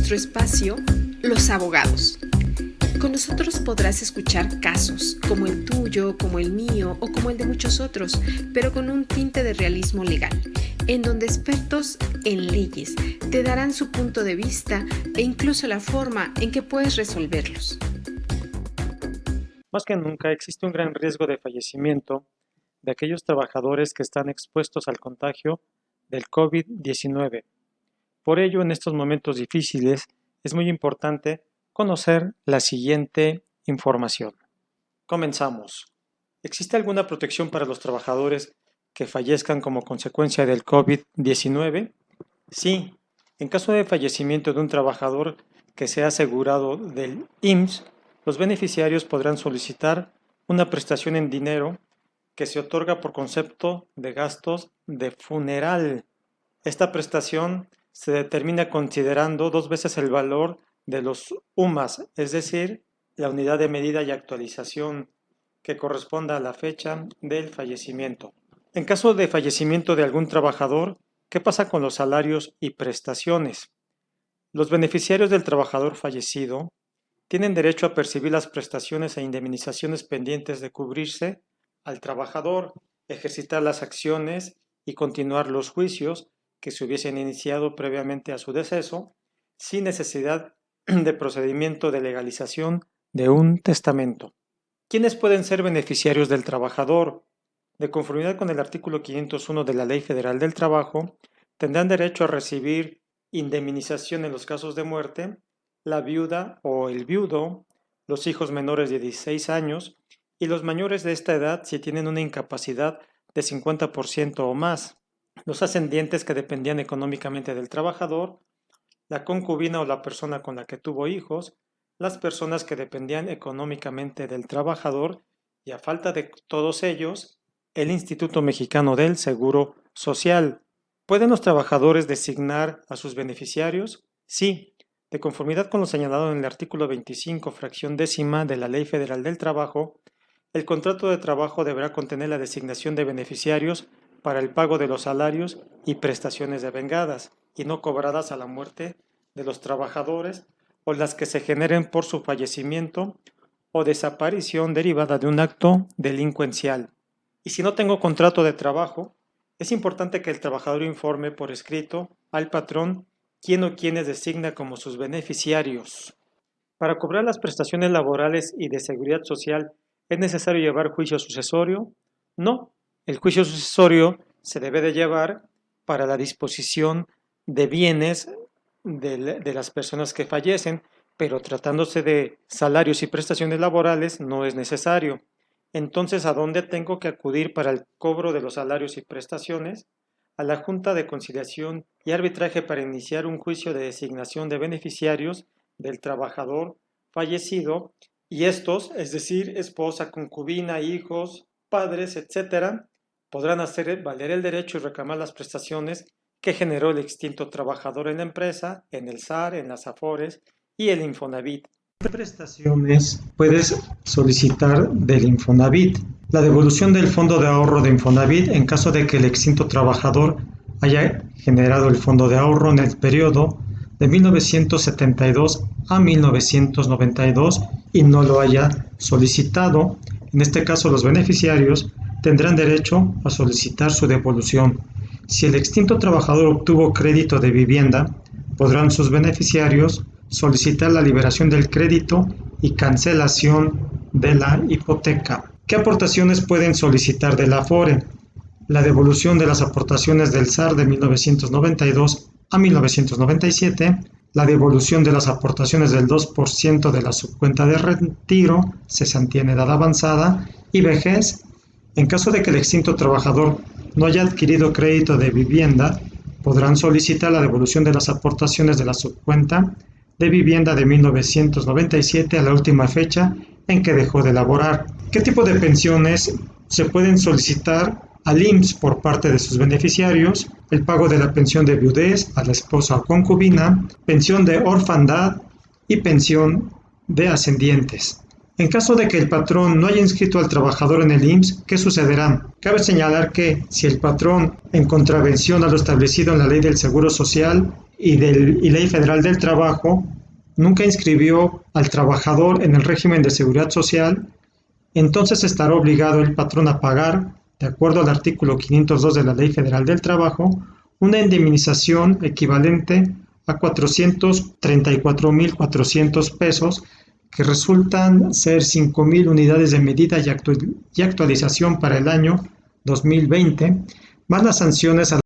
nuestro espacio, Los Abogados. Con nosotros podrás escuchar casos, como el tuyo, como el mío o como el de muchos otros, pero con un tinte de realismo legal, en donde expertos en leyes te darán su punto de vista e incluso la forma en que puedes resolverlos. Más que nunca existe un gran riesgo de fallecimiento de aquellos trabajadores que están expuestos al contagio del COVID-19. Por ello, en estos momentos difíciles, es muy importante conocer la siguiente información. Comenzamos. ¿Existe alguna protección para los trabajadores que fallezcan como consecuencia del COVID-19? Sí. En caso de fallecimiento de un trabajador que sea asegurado del IMSS, los beneficiarios podrán solicitar una prestación en dinero que se otorga por concepto de gastos de funeral. Esta prestación se determina considerando 2 veces el valor de los UMAS, es decir, la unidad de medida y actualización que corresponda a la fecha del fallecimiento. En caso de fallecimiento de algún trabajador, ¿qué pasa con los salarios y prestaciones? Los beneficiarios del trabajador fallecido tienen derecho a percibir las prestaciones e indemnizaciones pendientes de cubrirse al trabajador, ejercitar las acciones y continuar los juicios que se hubiesen iniciado previamente a su deceso, sin necesidad de procedimiento de legalización de un testamento. ¿Quiénes pueden ser beneficiarios del trabajador? De conformidad con el artículo 501 de la Ley Federal del Trabajo, tendrán derecho a recibir indemnización en los casos de muerte la viuda o el viudo, los hijos menores de 16 años y los mayores de esta edad si tienen una incapacidad de 50% o más, los ascendientes que dependían económicamente del trabajador, la concubina o la persona con la que tuvo hijos, las personas que dependían económicamente del trabajador y, a falta de todos ellos, el Instituto Mexicano del Seguro Social. ¿Pueden los trabajadores designar a sus beneficiarios? Sí, de conformidad con lo señalado en el artículo 25, fracción décima de la Ley Federal del Trabajo, el contrato de trabajo deberá contener la designación de beneficiarios para el pago de los salarios y prestaciones devengadas y no cobradas a la muerte de los trabajadores o las que se generen por su fallecimiento o desaparición derivada de un acto delincuencial. Y si no tengo contrato de trabajo, es importante que el trabajador informe por escrito al patrón quién o quiénes designa como sus beneficiarios. Para cobrar las prestaciones laborales y de seguridad social, ¿es necesario llevar juicio sucesorio? No. El juicio sucesorio se debe de llevar para la disposición de bienes de las personas que fallecen, pero tratándose de salarios y prestaciones laborales no es necesario. Entonces, ¿a dónde tengo que acudir para el cobro de los salarios y prestaciones? A la Junta de Conciliación y Arbitraje para iniciar un juicio de designación de beneficiarios del trabajador fallecido y estos, es decir, esposa, concubina, hijos, padres, etc., podrán hacer valer el derecho y reclamar las prestaciones que generó el extinto trabajador en la empresa, en el SAR, en las AFORES y el Infonavit. ¿Qué prestaciones puedes solicitar del Infonavit? La devolución del fondo de ahorro de Infonavit en caso de que el extinto trabajador haya generado el fondo de ahorro en el periodo de 1972 a 1992 y no lo haya solicitado. En este caso, los beneficiarios tendrán derecho a solicitar su devolución. Si el extinto trabajador obtuvo crédito de vivienda, podrán sus beneficiarios solicitar la liberación del crédito y cancelación de la hipoteca. ¿Qué aportaciones pueden solicitar de la AFORE? La devolución de las aportaciones del SAR de 1992 a 1997, la devolución de las aportaciones del 2% de la subcuenta de retiro, cesantía en edad avanzada y vejez. En caso de que el extinto trabajador no haya adquirido crédito de vivienda, podrán solicitar la devolución de las aportaciones de la subcuenta de vivienda de 1997 a la última fecha en que dejó de laborar. ¿Qué tipo de pensiones se pueden solicitar al IMSS por parte de sus beneficiarios? El pago de la pensión de viudez a la esposa o concubina, pensión de orfandad y pensión de ascendientes. En caso de que el patrón no haya inscrito al trabajador en el IMSS, ¿qué sucederá? Cabe señalar que si el patrón, en contravención a lo establecido en la Ley del Seguro Social, y Ley Federal del Trabajo nunca inscribió al trabajador en el régimen de seguridad social, entonces estará obligado el patrón a pagar, de acuerdo al artículo 502 de la Ley Federal del Trabajo, una indemnización equivalente a 434,400 pesos, que resultan ser 5,000 unidades de medida y actualización para el año 2020, más las sanciones a